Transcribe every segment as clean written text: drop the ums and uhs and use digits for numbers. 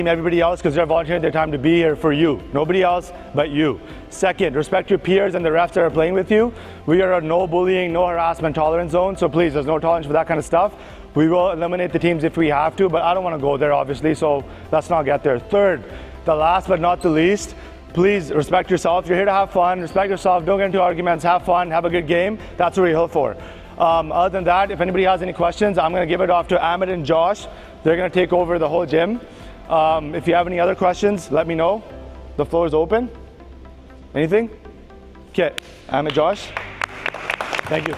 everybody else because they're volunteering their time to be here for you. Nobody else but you. Second, respect your peers and the refs that are playing with you. We are a no bullying, no harassment tolerance zone, so please, there's no tolerance for that kind of stuff. We will eliminate the teams if we have to, but I don't want to go there, obviously, so let's not get there. Third, the last but not the least, please respect yourself. You're here to have fun. Respect yourself. Don't get into arguments. Have fun. Have a good game. That's what we're here for. Other than that, if anybody has any questions, I'm going to give it off to Ahmed and Josh. They're going to take over the whole gym. If you have any other questions, let me know. The floor is open. Anything? Okay, Ahmed, Josh. Thank you.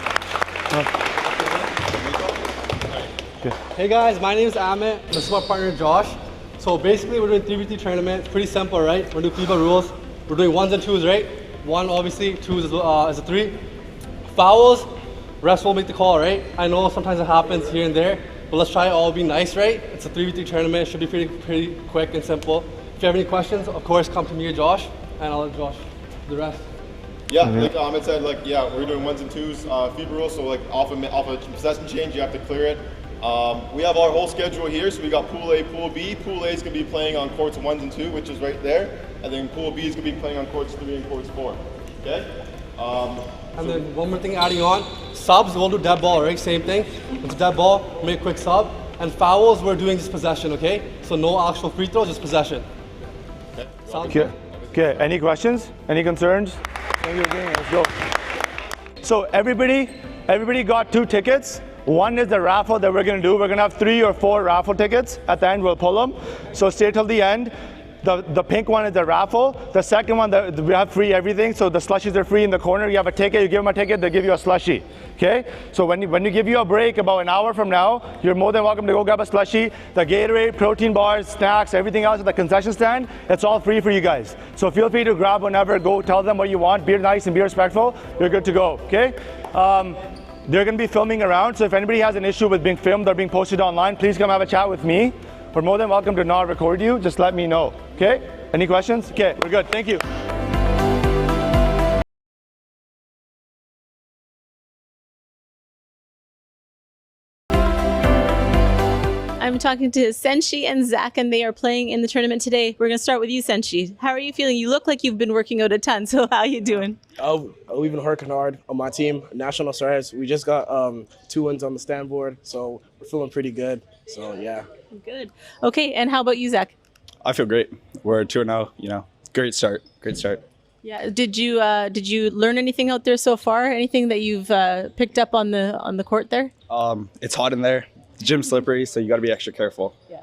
Hey guys, my name is Ahmed. This is my partner Josh. So basically, we're doing 3v3 tournament. It's pretty simple, right? We're doing FIBA rules. We're doing 1s and 2s, right? 1 obviously, 2 is a 3. Fouls, refs will make the call, right? I know sometimes it happens here and there. But let's try all be nice, right? It's a 3v3 tournament. It should be pretty quick and simple. If you have any questions, of course, come to me or Josh, and I'll let Josh do the rest. Yeah, like Ahmed said, like we're doing 1s and 2s FIBA rules. So like off a possession change, you have to clear it. We have our whole schedule here. So we got Pool A, Pool B. Pool A is gonna be playing on courts 1 and 2, which is right there, and then Pool B is gonna be playing on courts 3 and courts 4. Okay. And then one more thing adding on, subs, we'll do dead ball, right? Same thing. It's dead ball, make a quick sub. And fouls, we're doing just possession, okay? So no actual free throws, just possession. Okay. Sounds good? Okay, any questions? Any concerns? Let's go. So everybody got 2 tickets. One is the raffle that we're gonna do. We're gonna have 3 or 4 raffle tickets. At the end, we'll pull them. So stay till the end. The pink one is the raffle. The second one, we have free everything. So the slushies are free in the corner. You have a ticket, you give them a ticket, they give you a slushie. Okay? So when you give you a break about an hour from now, you're more than welcome to go grab a slushie. The Gatorade, protein bars, snacks, everything else at the concession stand, it's all free for you guys. So feel free to grab whenever, go tell them what you want, be nice and be respectful. You're good to go, okay? They're gonna be filming around, so if anybody has an issue with being filmed or being posted online, please come have a chat with me. We're more than welcome to not record you, just let me know, okay? Any questions? Okay, we're good, thank you. I'm talking to Sanjhi and Zach, and they are playing in the tournament today. We're going to start with you, Sanjhi. How are you feeling? You look like you've been working out a ton, so how are you doing? We've been working hard on my team, National Stars. We just got 2 wins on the stand board, so we're feeling pretty good. So, yeah. Good. Okay, and how about you, Zach? I feel great. We're 2-0, you know, great start, great start. Yeah. Did you learn anything out there so far? Anything that you've picked up on the court there? It's hot in there. The gym's slippery, so you got to be extra careful. Yeah.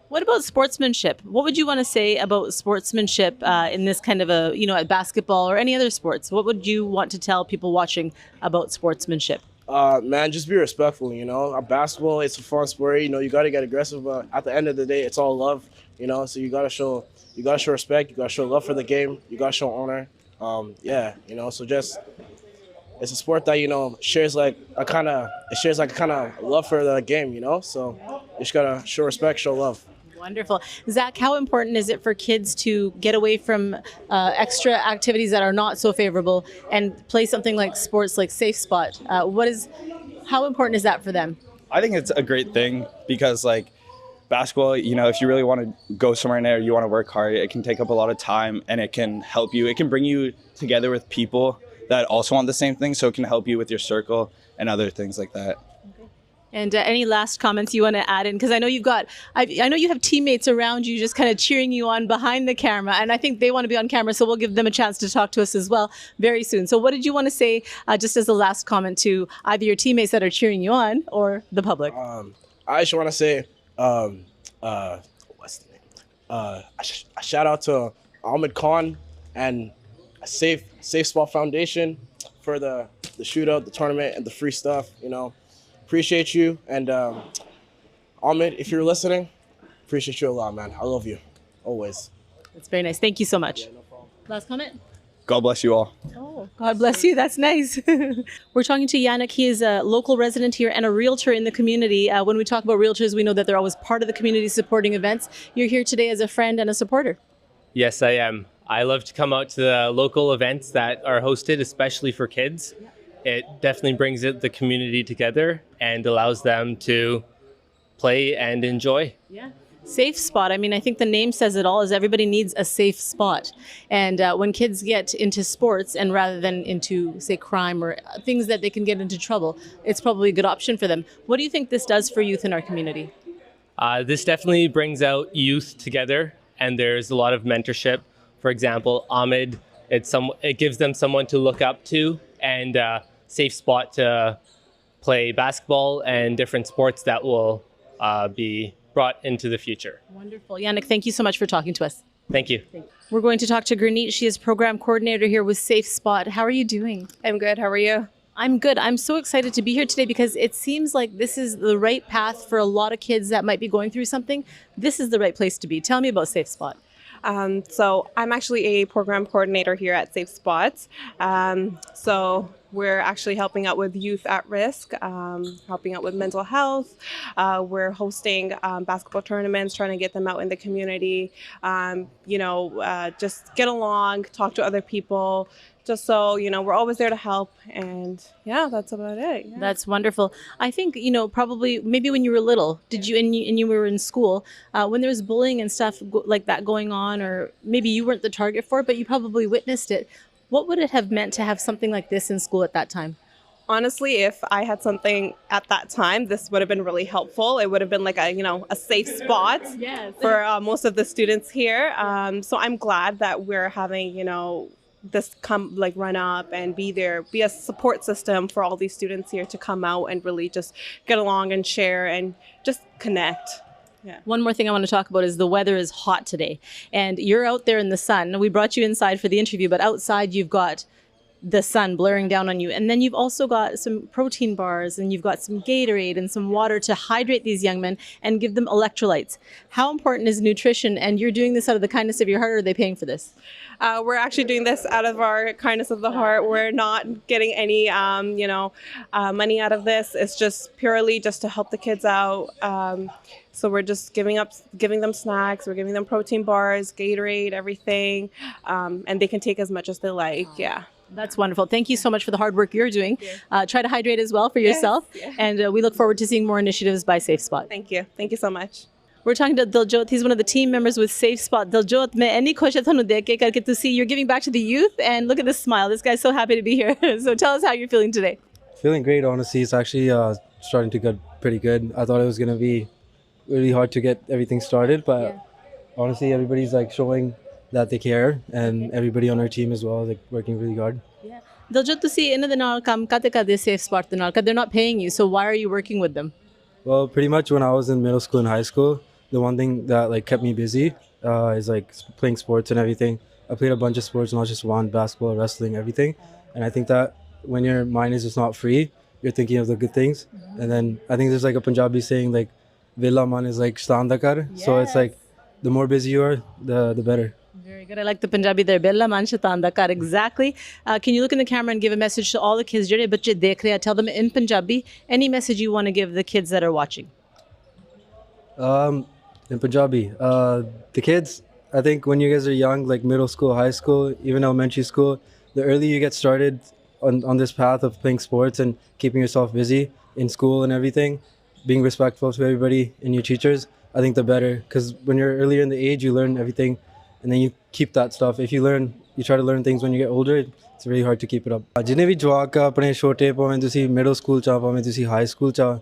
What about sportsmanship? What would you want to say about sportsmanship in this kind of at basketball or any other sports? What would you want to tell people watching about sportsmanship? Man, just be respectful, you know. Basketball, it's a fun sport, you know, you got to get aggressive, but at the end of the day, it's all love, you know, so you got to show respect, you got to show love for the game, you got to show honor. Yeah, you know, so just, it's a sport that, you know, shares like a kind of love for the game, you know, so you just got to show respect, show love. Wonderful. Zach, how important is it for kids to get away from extra activities that are not so favorable and play something like sports, like Safe Spot? How important is that for them? I think it's a great thing because, like, basketball, you know, if you really want to go somewhere in there, you want to work hard, it can take up a lot of time and it can help you. It can bring you together with people that also want the same thing, so it can help you with your circle and other things like that. And any last comments you want to add in? Because I know I know you have teammates around you just kind of cheering you on behind the camera, and I think they want to be on camera, so we'll give them a chance to talk to us as well very soon. So what did you want to say just as a last comment to either your teammates that are cheering you on or the public? I just want to say, what's the name? A shout out to Ahmed Khan and a Safe Spot Foundation for the shootout, the tournament, and the free stuff, you know. Appreciate you, and Ahmed, if you're listening, appreciate you a lot, man. I love you, always. That's very nice. Thank you so much. Yeah, no problem. Last comment? God bless you all. Oh, God bless you. That's nice. We're talking to Yannick. He is a local resident here and a realtor in the community. When we talk about realtors, we know that they're always part of the community supporting events. You're here today as a friend and a supporter. Yes, I am. I love to come out to the local events that are hosted, especially for kids. Yeah. It definitely brings the community together and allows them to play and enjoy. Yeah. Safe spot. I mean, I think the name says it all, is everybody needs a safe spot. And when kids get into sports and rather than into, say, crime or things that they can get into trouble, it's probably a good option for them. What do you think this does for youth in our community? This definitely brings out youth together, and there's a lot of mentorship. For example, Ahmed, it gives them someone to look up to and a safe spot to play basketball and different sports that will be brought into the future. Wonderful. Yannick, thank you so much for talking to us. Thank you. We're going to talk to Gurneet. She is program coordinator here with Safe Spot. How are you doing? I'm good. How are you? I'm good. I'm so excited to be here today because it seems like this is the right path for a lot of kids that might be going through something. This is the right place to be. Tell me about Safe Spot. So I'm actually a program coordinator here at Safe Spots. So we're actually helping out with youth at risk, helping out with mental health. We're hosting basketball tournaments, trying to get them out in the community, just get along, talk to other people, just so, we're always there to help. And yeah, that's about it. Yeah. That's wonderful. I think, probably maybe when you were little, did you, and you were in school, when there was bullying and stuff like that going on, or maybe you weren't the target for it, but you probably witnessed it. What would it have meant to have something like this in school at that time? Honestly, if I had something at that time, this would have been really helpful. It would have been like a safe spot for most of the students here. So I'm glad that we're having, this run up and be a support system for all these students here to come out and really just get along and share and just connect. Yeah. One more thing I want to talk about is the weather is hot today and you're out there in the sun. We brought you inside for the interview, but outside you've got the sun blaring down on you. And then you've also got some protein bars and you've got some Gatorade and some water to hydrate these young men and give them electrolytes. How important is nutrition? And you're doing this out of the kindness of your heart, or are they paying for this? We're actually doing this out of our kindness of the heart. We're not getting any, money out of this. It's just purely just to help the kids out. So we're just giving them snacks. We're giving them protein bars, Gatorade, everything, and they can take as much as they like. Yeah. That's wonderful. Thank you so much for the hard work you're doing. Try to hydrate as well for yourself. Yes. And we look forward to seeing more initiatives by Safe Spot. Thank you. Thank you so much. We're talking to Diljot. He's one of the team members with Safe Spot. Diljot, मैं इतनी खुश हूँ देख के करके to see you're giving back to the youth, and look at this smile. This guy's so happy to be here. So tell us how you're feeling today. Feeling great, honestly. It's actually starting to get pretty good. I thought it was going to be really hard to get everything started, but honestly, everybody's showing that they care, and everybody on our team as well is working really hard. Yeah. Diljot, ਤੁਸੀਂ ਇਹਨਾਂ ਦੇ ਨਾਲ ਕੰਮ ਕਰਦੇ Safe Spot ਦੇ ਨਾਲ, because they're not paying you, so why are you working with them? Well, pretty much when I was in middle school and high school, the one thing that kept me busy is playing sports and everything. I played a bunch of sports, not just one, basketball, wrestling, everything. And I think that when your mind is just not free, you're thinking of the good things. And then I think there's a Punjabi saying Vela man is shaitan da kar. So it's the more busy you are, the better. Very good. I like the Punjabi there. Bella man shaitan da kar. Exactly. Can you look in the camera and give a message to all the kids? Jehde bachche dekh rahe hain, tell them in Punjabi any message you want to give the kids that are watching. In Punjabi, the kids, I think when you guys are young, middle school, high school, even elementary school, the earlier you get started on this path of playing sports and keeping yourself busy in school and everything, being respectful to everybody and your teachers, I think the better. Because when you're earlier in the age, you learn everything, and then you keep that stuff. If you try to learn things when you get older, it's really hard to keep it up. जिन्हें भी जवाक अपने छोटे भावें तुसी middle school चा भावें तुसी high school चा,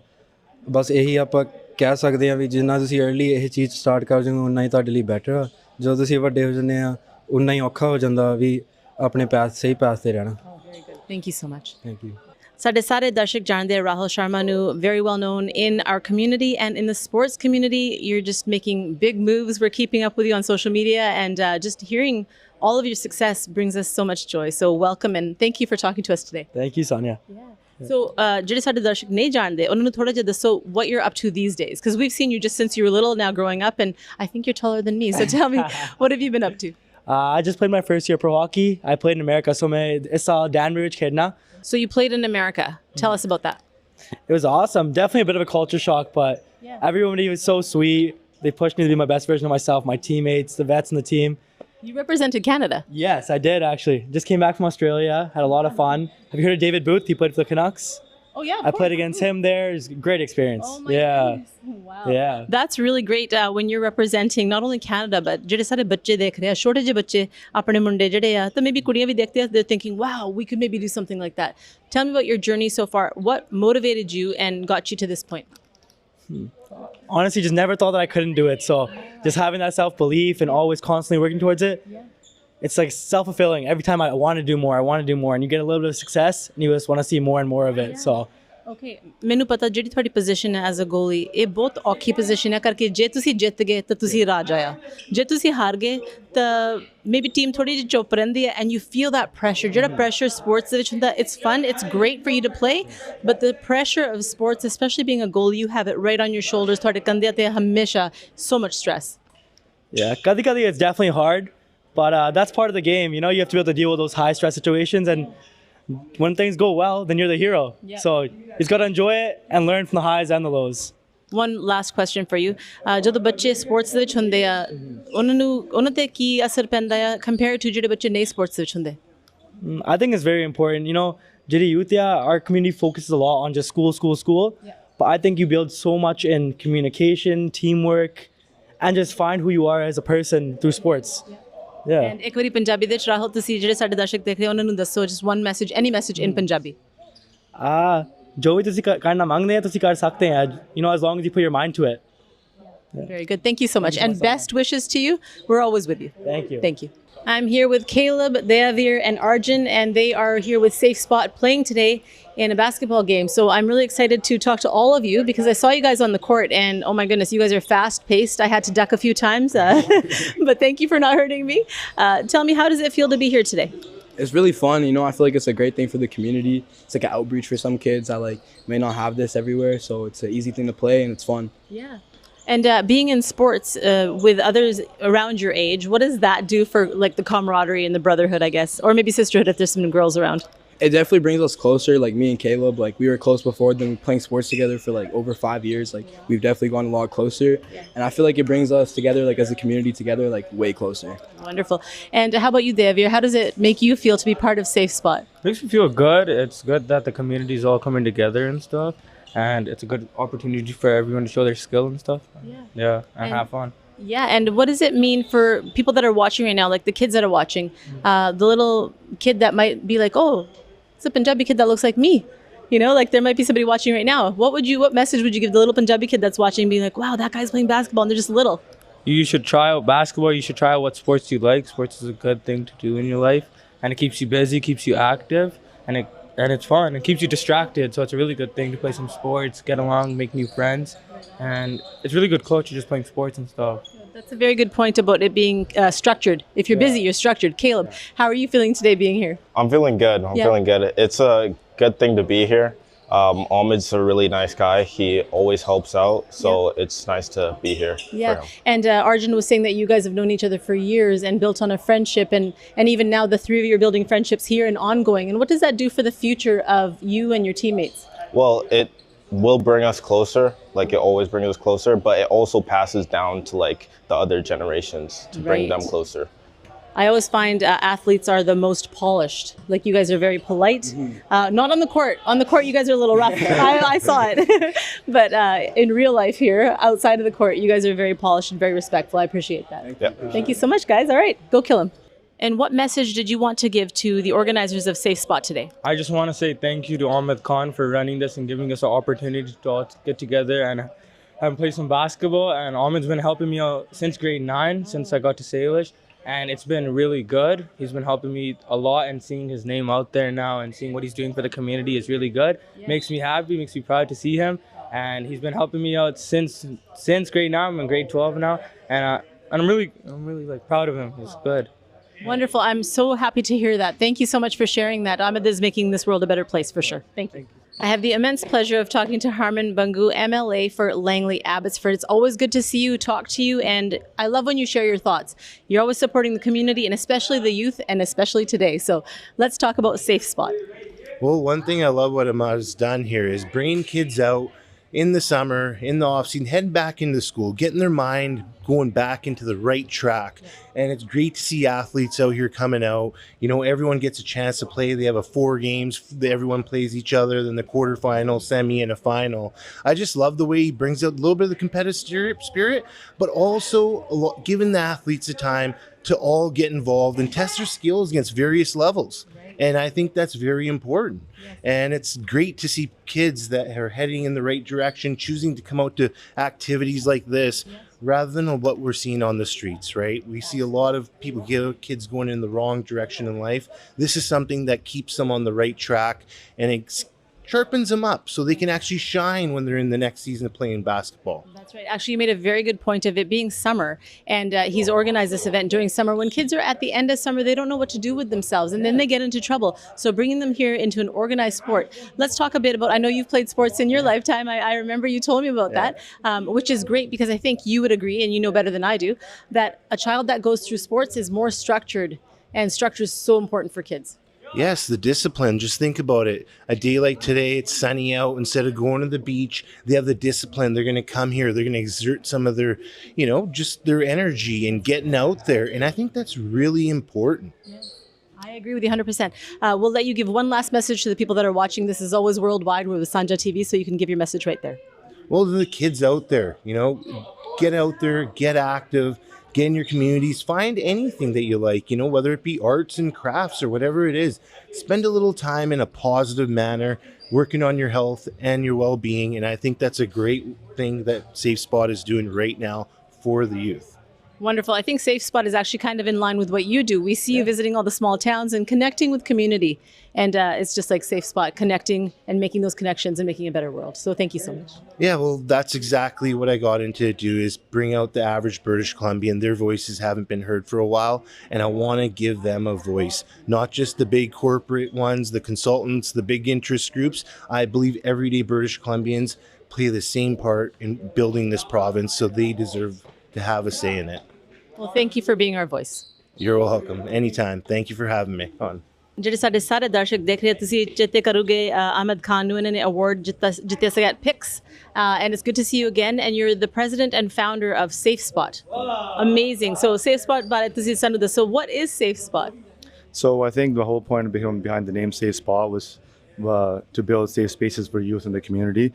बस यही ਆਪਾਂ ਕਹਿ ਸਕਦੇ ਹਾਂ ਵੀ ਜਿੰਨਾ ਤੁਸੀਂ अर्ली ਇਹ ਚੀਜ਼ ਸਟਾਰਟ ਕਰ ਜਾਓਗੇ ਉਨਾ ਹੀ ਤੁਹਾਡੇ ਲਈ ਬੈਟਰ ਆ। ਜਦੋਂ ਤੁਸੀਂ ਵੱਡੇ ਹੋ ਜਾਂਦੇ ਆ ਉਨਾ ਹੀ ਔਖਾ ਹੋ ਜਾਂਦਾ ਵੀ ਆਪਣੇ ਸਹੀ ਪਾਥ ਤੇ ਰਹਿਣਾ। Thank you so much. Thank you. ਸਾਡੇ ਸਾਰੇ ਦਰਸ਼ਕ ਜਾਣਦੇ ਆ Rahul Sharma ਨੂੰ, very well known in our community and in the sports community. You're just making big moves. We're keeping up with you on social media, and just hearing all of your success brings us so much joy. So welcome, and thank you for talking to us today. Thank you, Sonia. Yeah. So, ਜਿਹੜੇ ਸਾਡੇ ਦਰਸ਼ਕ ਨਹੀਂ ਜਾਣਦੇ ਉਹਨਾਂ ਨੂੰ ਥੋੜਾ ਜਿਹਾ ਦੱਸੋ what you're up to these days, because we've seen you just since you were little, now growing up, and I think you're taller than me. So tell me, what have you been up to? I just played my first year pro hockey. I played in America, so it's Danbury khedna. So you played in America. Tell us about that. It was awesome. Definitely a bit of a culture shock, but everybody was so sweet. They pushed me to be my best version of myself. My teammates, the vets in the team. You represented Canada. Yes, I did actually. Just came back from Australia. Had a lot of fun. Have you heard of David Booth? He played for the Canucks. Oh yeah, I played against him there. It's a great experience. Oh my yeah. goodness. Wow. Yeah. That's really great when you're representing not only Canada but ਜਿਹੜੇ ਸਾਰੇ ਬੱਚੇ ਦੇਖ ਰਹੇ ਆ ਛੋਟੇ ਜਿਹੇ ਬੱਚੇ ਆਪਣੇ ਮੁੰਡੇ ਜਿਹੜੇ ਆ ਤਾਂ maybe ਕੁੜੀਆਂ ਵੀ ਦੇਖਦੇ ਆ they're thinking wow we could maybe do something like that. Tell me about your journey so far. What motivated you and got you to this point? Honestly, just never thought that I couldn't do it. So just having that self-belief and always constantly working towards it. Yeah. It's like self-fulfilling. Every time I want to do more, and you get a little bit of success, and you just want to see more and more of it. Yeah. So, okay, ਮੈਨੂੰ ਪਤਾ ਜਿਹੜੀ ਤੁਹਾਡੀ position ਹੈ as a ਗੋਲੀ ਇਹ ਬਹੁਤ ਔਖੀ position ਹੈ ਕਰਕੇ ਜੇ ਤੁਸੀਂ ਜਿੱਤ ਗਏ ਤਾਂ ਤੁਸੀਂ ਰਾਜ ਆਇਆ ਜੇ ਤੁਸੀਂ ਹਾਰ ਗਏ ਤਾਂ ਮੇਬੀ ਟੀਮ ਥੋੜੀ ਜਿਹੀ ਚੁੱਪ ਰਹਿੰਦੀ ਹੈ and you feel that pressure ਜਿਹੜਾ ਪ੍ਰੈਸ਼ਰ ਸਪੋਰਟਸ ਦੇ ਵਿੱਚ ਹੁੰਦਾ it's fun it's great for you to play but the pressure of sports specially being a goal you have it right on your shoulders ਤੁਹਾਡੇ ਕੰਧਿਆਂ ਤੇ ਹਮੇਸ਼ਾ so much stress yeah, kadi it's definitely hard. But that's part of the game, you know. You have to be able to deal with those high stress situations, and when things go well, then you're the hero. Yeah. So you just gotta enjoy it and learn from the highs and the lows. One last question for you. ਜਦੋਂ ਬੱਚੇ sports ਦੇ ਵਿੱਚ ਹੁੰਦੇ ਆ ਉਹਨਾਂ ਤੇ ਕੀ ਅਸਰ ਪੈਂਦਾ ਆ ਕੰਪੇਅਰ ਟੂ ਜਿਹੜੇ ਬੱਚੇ ਨਹੀਂ ਸਪੋਰਟਸ ਦੇ ਵਿੱਚ ਹੁੰਦੇ I think it's very important, you know. ਜਿਹੜੀ youth our community focuses a lot on just school. Yeah. But I think you build so much in communication, teamwork, and just find who you are as a person through sports. Yeah. And ਇੱਕ ਵਾਰੀ ਪੰਜਾਬੀ ਦੇ ਵਿੱਚ ਰਾਹੁਲ ਤੁਸੀਂ ਜਿਹੜੇ ਸਾਡੇ ਦਰਸ਼ਕ ਦੇਖ ਰਹੇ ਉਹਨਾਂ ਨੂੰ ਦੱਸੋ just one message, any message in Punjabi. ਜੋ ਵੀ ਤੁਸੀਂ ਕਰਨਾ ਮੰਗਦੇ ਆ ਤੁਸੀਂ ਕਰ ਸਕਦੇ ਆ, you know, as long as you put your mind to it. Yeah. Very good. Thank you so much. And best wishes to you. We're always with you. Thank you. Thank you. I'm here with Caleb, Deavir, and Arjun, and they are here with Safe Spot playing today in a basketball game. So I'm really excited to talk to all of you because I saw you guys on the court, and oh my goodness, you guys are fast-paced. I had to duck a few times, but thank you for not hurting me. Tell me, how does it feel to be here today? It's really fun, you know. I feel like it's a great thing for the community. It's like an outreach for some kids that may not have this everywhere, so it's an easy thing to play and it's fun. Yeah. And being in sports with others around your age, what does that do for the camaraderie and the brotherhood, I guess, or maybe sisterhood if there's some girls around? It definitely brings us closer. Like me and Caleb, we were close before, then playing sports together for over 5 years. We've definitely gone a lot closer, and I feel like it brings us together, as a community together, way closer. Wonderful. And how about you, Deavir? How does it make you feel to be part of Safe Spot? Makes me feel good. It's good that the community is all coming together and stuff. And it's a good opportunity for everyone to show their skill and stuff. Yeah, and have fun. Yeah, and what does it mean for people that are watching right now, like the kids that are watching, the little kid that might be like, oh, it's a Punjabi kid that looks like me. You know, there might be somebody watching right now. What message would you give the little Punjabi kid that's watching, being like, wow, that guy's playing basketball and they're just little? You should try out basketball. You should try out what sports you like. Sports is a good thing to do in your life. And it keeps you busy, keeps you active, and it's fun. It keeps you distracted, so it's a really good thing to play some sports, get along, make new friends, and it's really good culture just playing sports and stuff. That's a very good point about it being structured. If you're busy, you're structured. Caleb, how are you feeling today being here? I'm feeling good. I'm feeling good. It's a good thing to be here. Ahmed's a really nice guy. He always helps out, so it's nice to be here. Yeah, for him. And Arjun was saying that you guys have known each other for years and built on a friendship, and even now the three of you are building friendships here and ongoing. And what does that do for the future of you and your teammates? Well, it will bring us closer, it always brings us closer, but it also passes down to the other generations to bring them closer. I always find athletes are the most polished. You guys are very polite. Not on the court. On the court, you guys are a little rough. I saw it. But in real life here, outside of the court, you guys are very polished and very respectful. I appreciate that. Thank you so much, guys. All right, go kill him. And what message did you want to give to the organizers of Safe Spot today? I just want to say thank you to Ahmed Khan for running this and giving us an opportunity to all get together and play some basketball. And Ahmed's been helping me out since grade 9, since I got to Salish. And it's been really good. He's been helping me a lot, and seeing his name out there now and seeing what he's doing for the community is really good. Makes me happy, makes me proud to see him. And he's been helping me out since grade 9. I'm in grade 12 now, and I'm really proud of him. It's good. Wonderful. I'm so happy to hear that. Thank you so much for sharing that. Ahmed is making this world a better place for sure. Thank you. I have the immense pleasure of talking to Harman Bangu, MLA for Langley Abbotsford. It's always good to see you, talk to you, and I love when you share your thoughts. You're always supporting the community, and especially the youth, and especially today. So let's talk about Safe Spot. Well, one thing I love what Ahmed has done here is bringing kids out in the summer, in the off season, heading back into school, getting their mind going back into the right track. And it's great to see athletes out here coming out. You know, everyone gets a chance to play. They have 4 games. Everyone plays each other, then the quarterfinal, semi, and a final. I just love the way he brings out a little bit of the competitive spirit, but also giving the athletes the time to all get involved and test their skills against various levels. And I think that's very important. Yes. And it's great to see kids that are heading in the right direction, choosing to come out to activities like this, yes, rather than what we're seeing on the streets, right? We see a lot of kids going in the wrong direction in life. This is something that keeps them on the right track, and it sharpens them up so they can actually shine when they're in the next season of playing basketball. That's right. Actually, you made a very good point of it being summer, and he's organized this event during summer. When kids are at the end of summer, they don't know what to do with themselves, and then they get into trouble. So bringing them here into an organized sport. Let's talk a bit about, I know you've played sports in your lifetime. I remember you told me about that, which is great, because I think you would agree, and you know better than I do, that a child that goes through sports is more structured, and structure is so important for kids. Yes, the discipline. Just think about it. A day like today, it's sunny out. Instead of going to the beach, they have the discipline. They're going to come here. They're going to exert some of their, just their energy and getting out there. And I think that's really important. Yes. I agree with you 100%. We'll let you give one last message to the people that are watching. This is always worldwide. We're with Sanjha TV, so you can give your message right there. Well, the kids out there, get out there, get active. Get in your communities, find anything that you like, whether it be arts and crafts or whatever it is. Spend a little time in a positive manner, working on your health and your well-being. And I think that's a great thing that Safe Spot is doing right now for the youth. Wonderful. I think Safe Spot is actually kind of in line with what you do. We see you visiting all the small towns and connecting with community. And it's just like Safe Spot, connecting and making those connections and making a better world. So thank you so much. Yeah, well, that's exactly what I got into to do, is bring out the average British Columbian. Their voices haven't been heard for a while, and I want to give them a voice. Not just the big corporate ones, the consultants, the big interest groups. I believe everyday British Columbians play the same part in building this province, so they deserve to have a say in it. Well, thank you for being our voice. You're welcome. Anytime. Thank you for having me on. ਜਿਹੜੇ ਸਾਡੇ ਸਾਰੇ ਦਰਸ਼ਕ ਦੇਖ ਰਹੇ, ਤੁਸੀਂ ਚੇਤੇ ਕਰੋਗੇ Ahmed Khan ਨੂੰ ਇਹਨਾਂ ਨੇ award ਜਿੱਤਿਆ ਸੀਗਾ at PICS, and it's good to see you again, and you're the president and founder of Safe Spot. Amazing. So Safe Spot ਬਾਰੇ ਤੁਸੀਂ ਸਾਨੂੰ ਦੱਸੋ, what is Safe Spot? So I think the whole point behind the name Safe Spot was to build safe spaces for youth in the community.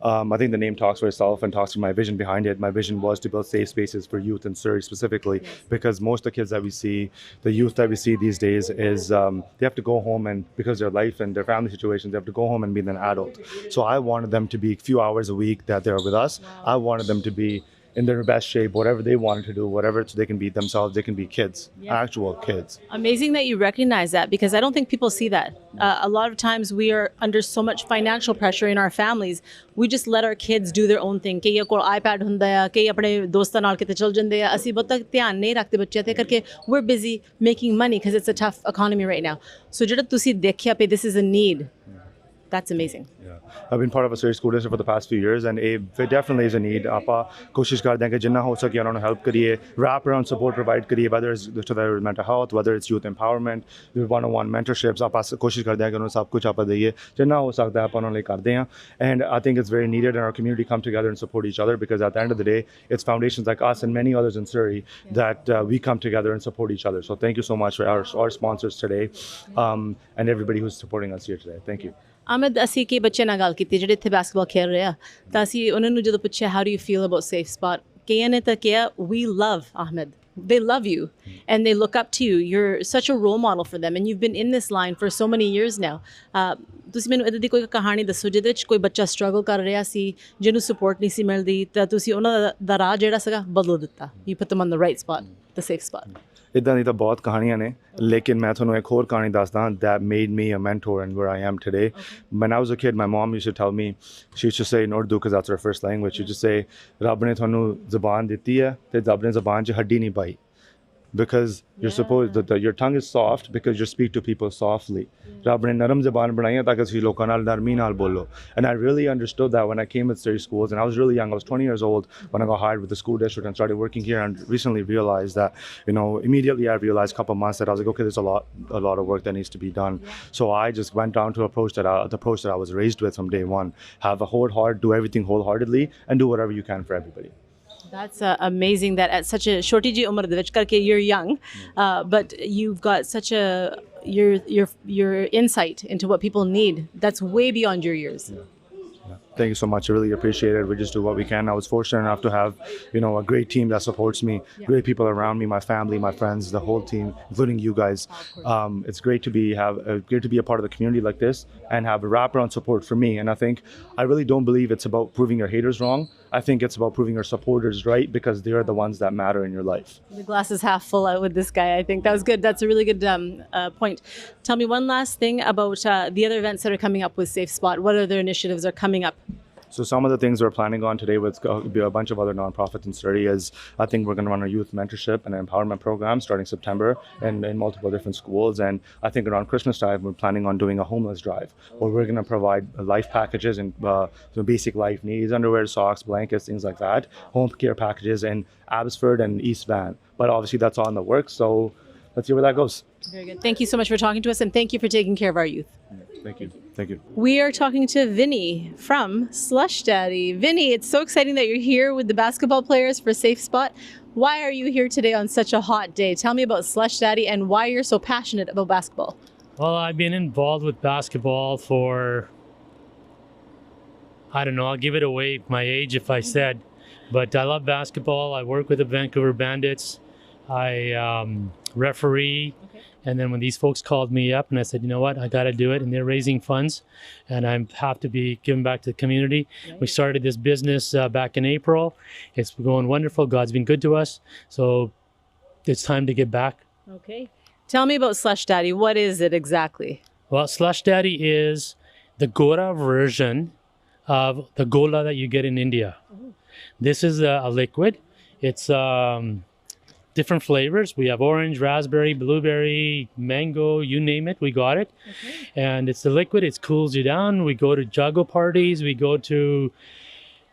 I think the name talks for itself and talks to my vision behind it. My vision was to build safe spaces for youth in Surrey specifically, because most of the kids that we see, the youth that we see these days, is they have to go home, and because their life and their family situations, they have to go home and be an adult. So I wanted them to be a few hours a week that they're with us. I wanted them to be in their best shape, whatever they wanted to do, whatever, so they can be themselves, they can be kids, actual kids. Amazing that you recognize that, because I don't think people see that. A lot of times we are under so much financial pressure in our families, we just let our kids do their own thing. ਕਈਆਂ ਕੋਲ iPad ਹੁੰਦਾ ਹੈ, ਕਈ ਆਪਣੇ ਦੋਸਤਾਂ ਨਾਲ ਕਿਤੇ ਚਲ ਜਾਂਦੇ ਆ, ਅਸੀਂ ਬਹੁਤਾ ਧਿਆਨ ਨਹੀਂ ਰੱਖਦੇ ਬੱਚਿਆਂ ਤੇ, ਕਰਕੇ we're busy making money because it's a tough economy right now. So ਜਿਹੜਾ ਤੁਸੀਂ ਦੇਖਿਆ ਪਏ, this is a need. That's amazing. Yeah, I've been part of a Surrey school district for the past few years, and it definitely is a need. ਆਪਾਂ ਕੋਸ਼ਿਸ਼ ਕਰਦੇ ਹਾਂ ਕਿ ਜਿੰਨਾ ਹੋ ਸਕੇ ਉਹਨਾਂ ਨੂੰ help ਕਰੀਏ, wrap around support provide ਕਰੀਏ, whether it's to their mental health, whether it's youth empowerment, one-on-one mentorships. ਆਪਾਂ ਕੋਸ਼ਿਸ਼ ਕਰਦੇ ਹਾਂ ਕਿ ਉਹਨਾਂ ਨੂੰ ਸਭ ਕੁਝ ਆਪਾਂ ਦਈਏ, ਜਿੰਨਾ ਹੋ ਸਕਦਾ ਆਪਾਂ ਉਹਨਾਂ ਲਈ ਕਰਦੇ ਹਾਂ. And I think it's very needed in our community come together and support each other, because at the end of the day, it's foundations like us and many others in Surrey that we come together and support each other. So thank you so much for our sponsors today, and everybody who's supporting us here today. Thank you. Ahmed, ਅਸੀਂ ਕਈ ਬੱਚੇ ਨਾਲ ਗੱਲ ਕੀਤੀ ਜਿਹੜੇ ਇੱਥੇ basketball ਖੇਡ ਰਹੇ ਆ, ਤਾਂ ਅਸੀਂ ਉਹਨਾਂ ਨੂੰ ਜਦੋਂ ਪੁੱਛਿਆ how do you feel about Safe Spot, ਕਈਆਂ ਨੇ ਤਾਂ ਕਿਹਾ we love Ahmed. They love you and they look up to you. You're such a role model for them, and you've been in this line for so many years now. ਤੁਸੀਂ ਮੈਨੂੰ ਇਹਦੀ ਕੋਈ ਕਹਾਣੀ ਦੱਸੋ ਜਿਹਦੇ ਵਿੱਚ ਕੋਈ ਬੱਚਾ ਸਟਰਗਲ ਕਰ ਰਿਹਾ ਸੀ, ਜਿਹਨੂੰ ਸਪੋਰਟ ਨਹੀਂ ਸੀ ਮਿਲਦੀ, ਤਾਂ ਤੁਸੀਂ ਉਹਨਾਂ ਦਾ ਰਾਹ ਜਿਹੜਾ ਸੀਗਾ ਬਦਲ ਦਿੱਤਾ. You put them on the right spot, the safe spot. ਇੱਦਾਂ ਦੀ ਤਾਂ ਬਹੁਤ ਕਹਾਣੀਆਂ ਨੇ, ਲੇਕਿਨ ਮੈਂ ਤੁਹਾਨੂੰ ਇੱਕ ਹੋਰ ਕਹਾਣੀ ਦੱਸਦਾ that made me a mentor and where I am today. When I was a kid, my mom used to tell me, she used to say in Urdu, because that's her first language, she used to say, ਰੱਬ ਨੇ ਤੁਹਾਨੂੰ ਜ਼ਬਾਨ ਦਿੱਤੀ ਹੈ ਤੇ ਰੱਬ ਨੇ ਜ਼ਬਾਨ 'ਚ ਹੱਡੀ ਨਹੀਂ ਪਾਈ. Because you're supposed that your tongue is soft because you speak to people softly. ਰੱਬ ਨੇ ਨਰਮ ਜ਼ਬਾਨ ਬਣਾਈ ਹੈ ਤਾਂ ਕਿ ਤੁਸੀਂ ਲੋਕਾਂ ਨਾਲ ਨਰਮੀ ਨਾਲ ਬੋਲੋ. And I really understood that when I came at Surrey schools, and I was really young. I was 20 years old when I got hired with the school district and started working here, and recently realized that, immediately I realized a couple of months that I was like, okay, there's a lot of work that needs to be done. So I just went down to the approach that I was raised with from day one. Have a whole heart, do everything wholeheartedly, and do whatever you can for everybody. That's amazing that at such a shorty ji umar de vich karke you're young, but you've got such a your insight into what people need. That's way beyond your years. Thank you so much. I really appreciate it. We just do what we can. I was fortunate enough to have, a great team that supports me, great people around me, my family, my friends, the whole team, including you guys. It's great to be a part of the community like this and have a wraparound support for me. And I think I really don't believe it's about proving your haters wrong. I think it's about proving your supporters right because they're the ones that matter in your life. The glass is half full out with this guy. I think that was good. That's a really good point. Tell me one last thing about the other events that are coming up with Safe Spot. What other initiatives are coming up? So some of the things we're planning on today with a bunch of other nonprofits in Surrey is I think we're going to run a youth mentorship and empowerment program starting September and in multiple different schools. And I think around Christmas time, we're planning on doing a homeless drive where we're going to provide life packages and some basic life needs, underwear, socks, blankets, things like that, home care packages in Abbotsford and East Van. But obviously that's all in the works. So let's see where that goes. Very good. Thank you so much for talking to us and thank you for taking care of our youth. Thank you. Thank you. We are talking to Vinny from Slush Daddy. Vinny, it's so exciting that you're here with the basketball players for Safe Spot. Why are you here today on such a hot day? Tell me about Slush Daddy and why you're so passionate about basketball. Well, I've been involved with basketball for, I don't know, I'll give it away my age if I said, but I love basketball. I work with the Vancouver Bandits. I referee. And then when these folks called me up and I said, you know what, I got to do it. And they're raising funds and I have to be giving back to the community. Right. We started this business back in April. It's going wonderful. God's been good to us. So it's time to give back. Okay. Tell me about Slush Daddy. What is it exactly? Well, Slush Daddy is the Gola version of the Gola that you get in India. Oh. This is a liquid. It's different flavors. We have orange, raspberry, blueberry, mango, you name it, we got it. Okay. And it's the liquid, it cools you down. We go to jago parties, we go to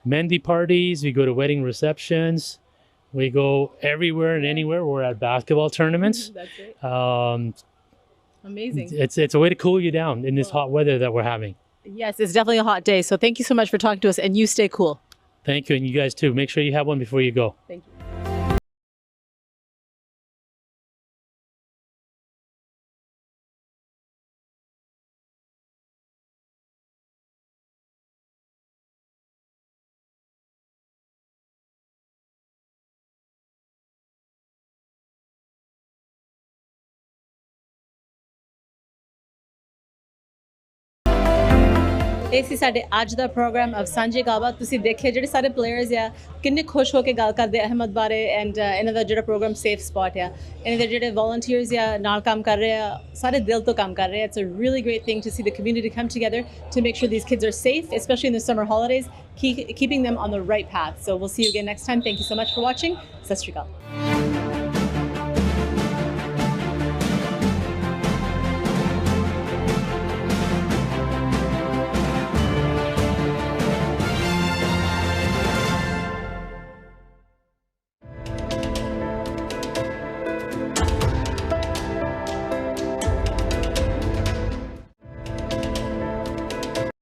Mendi parties, we go to wedding receptions, we go everywhere and anywhere. We're at basketball tournaments. That's it. Amazing. It's a way to cool you down in this hot weather that we're having. Yes, it's definitely a hot day. So thank you so much for talking to us and you stay cool. Thank you, and you guys too. Make sure you have one before you go. Thank you. इसी साडे आज दा programme of Sanjhi Galbaat तुसी देखे जेडे सारे players या किन्ने खुश होके गल करदे अहमद बारे एंड इन्हां दा जेड़ा प्रोग्राम सेफ स्पॉट या इन्हां दे जेडे वॉलंटियर्स या नाल काम कर रहे हैं सारे दिल तो काम कर रहे हैं. It's a really great thing to see the community come together to make sure these kids are safe, especially in the summer holidays, keeping them on the right path. So we'll see you again next time. Thank you so much for watching. Sat Shri Akal.